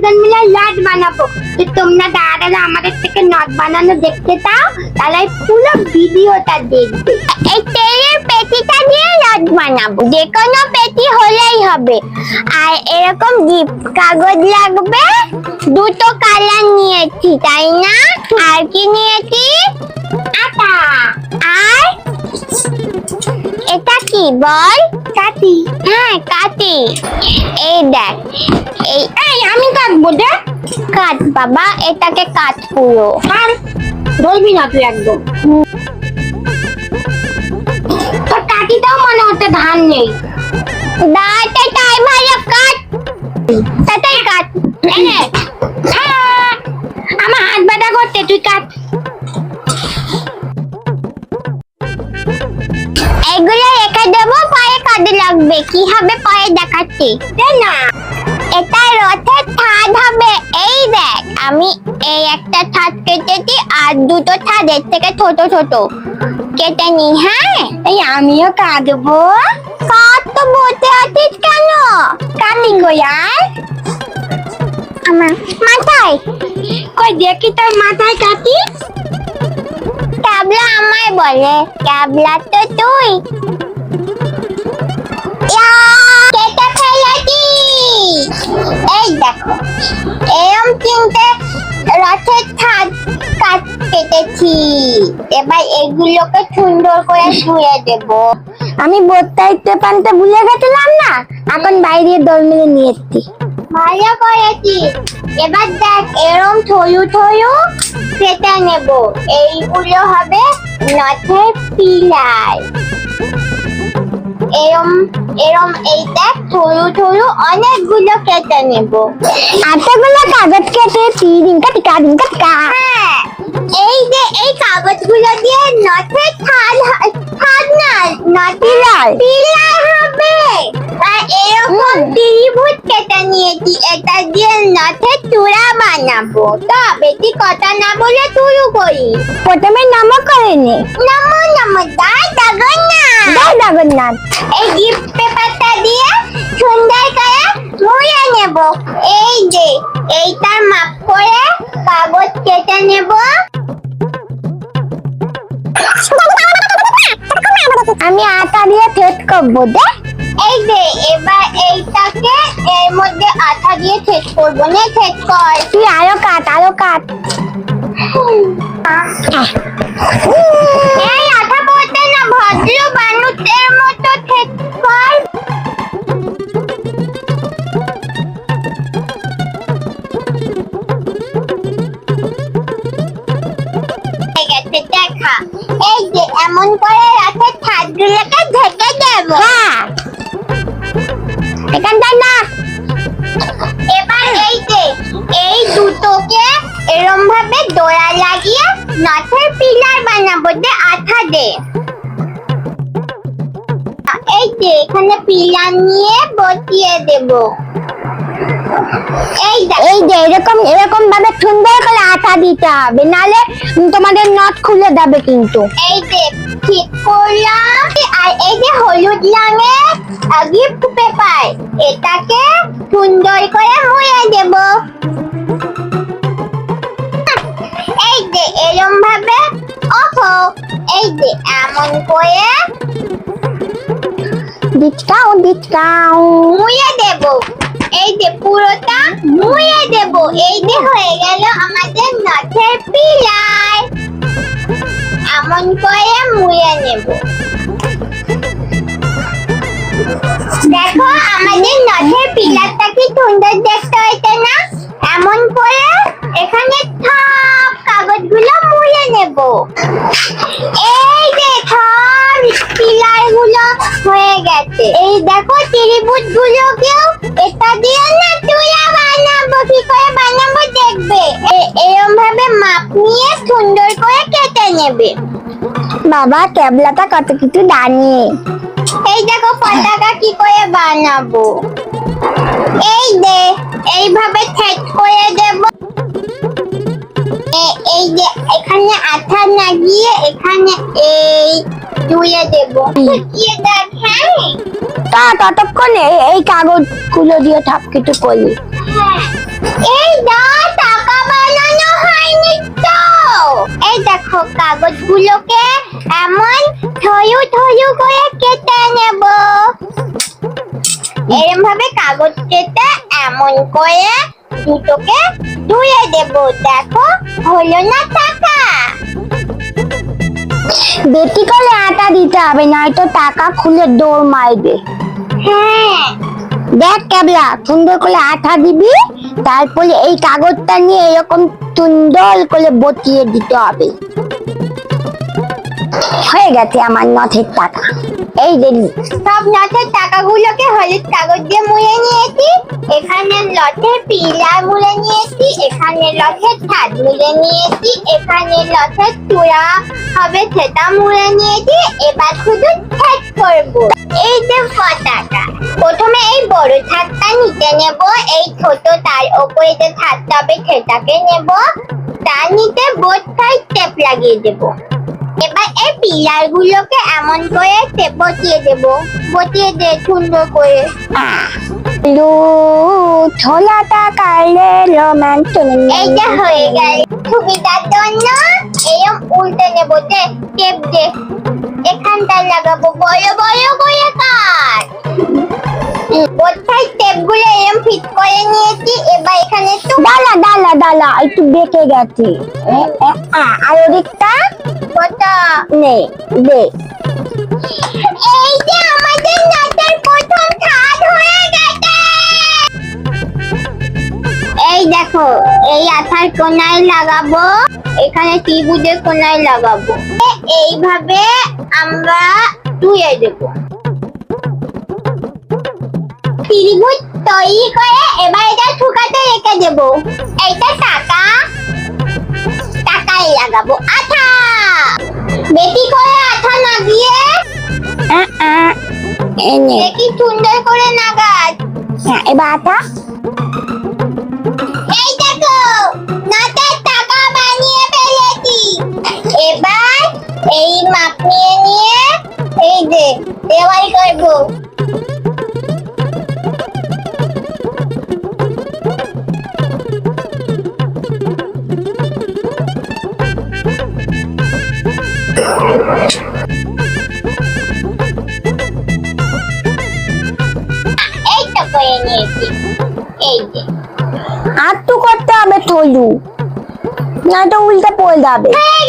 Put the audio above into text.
দুজন মিলে নট বানাবো। তো তোমরা দাঁড়ালে আমাদের থেকে নট বানানো দেখতে চাও তাহলে পুরো ভিডিওটা দেখবে। এই তেলের পেটিটা দিয়ে নট বানাবো, যে কোনো পেটি হলেই হবে। আর এরকম গিফট কাগজ লাগবে, দুটো কালার নিয়েছি তাই না? আর কি নিয়েছি? আটা। আর এটা কি বল? কাটি। হ্যাঁ কাটি। এই দেখ, এই আমি কাটবো, দেখ কাট বাবা, এটাকে কাট পুরো। আর বলবি না তুই একদম। তোর কাটিটাও মনে হচ্ছে ধান নেই। দাঁড়াতে তাই ভালো কাট, তাই কাট। আমার হাত ব্যথা করতে, তুই কাট। এগুলো রেখে দেবো, পরে কাজে লাগবে। কি হবে পরে দেখাচ্ছি না। এটা রথের ছাদ হবে। এই দেখ, আমি এই একটা ছাদ কেটেছি আর দুটো ছাদ এর থেকে ছোট ছোট কেটে নি। হ্যাঁ, এই আমিও কাটবো। কাট তো বলতে আছিস কেন? কাটি গো আর আমার মাথায়। কই দেখি তোর মাথায় কাটিস। ক্যাবলা আমায় বলে, ক্যাবলা তো তুই। কেটে ফেলেছি। এই দেখো, এরম তিনটে রথের ছাদ কেটেছি। এবার এগুলোকে সুন্দর করে ধুয়ে দেব। আমি বোর্ডটা পানতে ভুলে গেছিলাম না, এখন বাইরে দল মিলে নিয়ে এসছি। ভালো করেছি। এবার দেখ, এরম থয়ু থয়ু কেটে নেব। এইগুলো হবে নথের পিলাই। এরম এরম এই দেখ, থয়ু থয়ু অনেকগুলো কেটে নেব। এতগুলো কাগজ কেটেছি। হ্যাঁ, এই যে এই কাগজগুলো দিয়ে নথের ছাদ না, নথের পিলাই হবে। আর এরকম ত্রিভুজ কেটে নিয়েছি, এটা দিয়ে নথের চূড়া বানাবো। তো বেশি কথা না বলে শুরু করি। প্রথমে নম করে নে। নমো নমো জয় জগন্নাথ। জয় জগন্নাথ। এই গিফট পেপারটা দিয়ে সুন্দর করে মুড়ে নেব। এই যে এইটার মাপ করে কাগজ কেটে নেব। আমি আটা দিয়ে সেট করবো। দেখ, এই যে এবার এইটাকে এর মধ্যে আটা দিয়ে সেট করবো। না সেট কর তুই, আরো কাট আরো কাট। এই আটা বলতে না, ভদ্র মানুষের মতো সেট কর। দেখা, এই যে এমন করে রাতের ছাদগুলোকে ঢেকে দেবো। হ্যাঁ, এখানটা না। এবার এই যে এই দুটোকে এরম ভাবে দোড়া লাগিয়ে নথের পিলার বানাবো। দে আঠা দে। এই যে এখানে পিলার নিয়ে বসিয়ে দেব। এই যে এরকম এরকম ভাবে সুন্দর করে আঠা দিতে হবে, নালে তোমাদের নট খুলে যাবে কিন্তু। এই যে ঠিক করলাম। আর এই যে হলুদ রঙের গিফট পেপার, এটাকে সুন্দর করে মুড়ে দেব। এই যে এরকম ভাবে এই যে এমন করে মুড়ে দেব। এই যে পুরোটা মুড়ে দেব। এই যে হয়ে গেল আমাদের নথের পিলাই। এমন করে মুড়ে নেব। দেখো, আমাদের নথের পিলারটা কি সুন্দর দেখতে হয়েছে না? এমন করে এখানে সব কাগজগুলো মুড়ে নেব। এই যে সব পিলার গুলো হয়ে গেছে। এই দেখো, ত্রিভুজ গুলোকেও এটা দিয়ে না চূড়া বানাবো। কি করে বানাবো দেখবে। এরকম ভাবে মাপ নিয়ে সুন্দর করে কেটে নেবে। বাবা, ক্যাবলাটা কত কিছু জানে। এই দেখো, পতাকা কি করে বানাবো। এই যে এইভাবে সেট করে দেব। এই যে এখানে আঠা লাগিয়ে এখানে এই ধুয়ে দেব। শুকিয়ে দেখ। হ্যাঁ, তা ততক্ষণে এই কাগজগুলো দিয়ে সবকিছু করলি। হ্যাঁ। এই দা টাকা বানানো হয়নি তো। এই দেখো কাগজগুলোকে এমন থয়ু থয়ু করে কেটে নেব। এরকম ভাবে কাগজ কেটে এমন করে দুটোকে ধুয়ে দেব। দেখো হলো না টাকা। বেটি করে আটা দিতে হবে, নয়তো টাকা খুলে দৌড় মারবে। হ্যাঁ দেখ ক্যাবলা, সুন্দর করে আটা দিবি, তারপরে এই কাগজটা নিয়ে এরকম সুন্দর করে বটিয়ে দিতে হবে। হয়ে গেছে আমার নথের টাকা। এই যে সব নথের টাকাগুলোকে হলুদ কাগজ দিয়ে মুড়ে নিয়েছি। এখানে লথের পিলার মুড়ে নিয়েছি, এখানে লথের ছাদ মুড়ে নিয়েছি, এখানে লথের চূড়া হবে সেটা মুড়ে নিয়েছি। এবার শুধু ছেদ করব। এই যে পতাকা, প্রথমে এই বড় ছাদটা নিতে নেব, এই ছোট তার উপরে যে ছাদটা হবে সেটাকে নেব, তার নিচে বোথ সাইড টেপ লাগিয়ে দেব। এবার এই পিলার গুলোকে এমন করে টেপ বসিয়ে দেব। বসিয়ে দে সুন্দর করে। ছোলা টাকার রোমান্স। এইটা হয়ে গেল। সুবিধার জন্য এরকম উল্টে নেব। দে টেপ দে, এখানটায় লাগাবো বড় বড় করে কাট। বোথাই টেপ গুলো এরকম ফিট করে নিয়েছি। এবার এখানে একটু ডালা ডালা ডালা একটু বেঁকে গেছে। আর ওদিকটা কটা নে দে। এই যে আমাদের নাচের প্রথম ছাদ হয়ে গেছে। এই দেখো, এই আঠার কোনায় লাগাবো, এখানে ত্রিভুজের কোনায় লাগাবো। এইভাবে আমরা ধুয়ে দেবো। ত্রিভুজ তৈরি করে এবার এটা শুকাতে রেখে দেবো। এইটা টাকা, টাকায় লাগাবো আঠা। বেশি করে আঠা লাগিয়ে দেখি সুন্দর করে নাগাদ। এবার আটা। এই দেখো, নাটের টাকা বানিয়ে ফেলেছি। এবার এই মাপ নিয়ে এই যে দেওয়াল করবো। এই তো করে নিয়েছি। এই যে আর তো করতে হবে থলু, নয়তো উল্টে পড়ে যাবে। হয়ে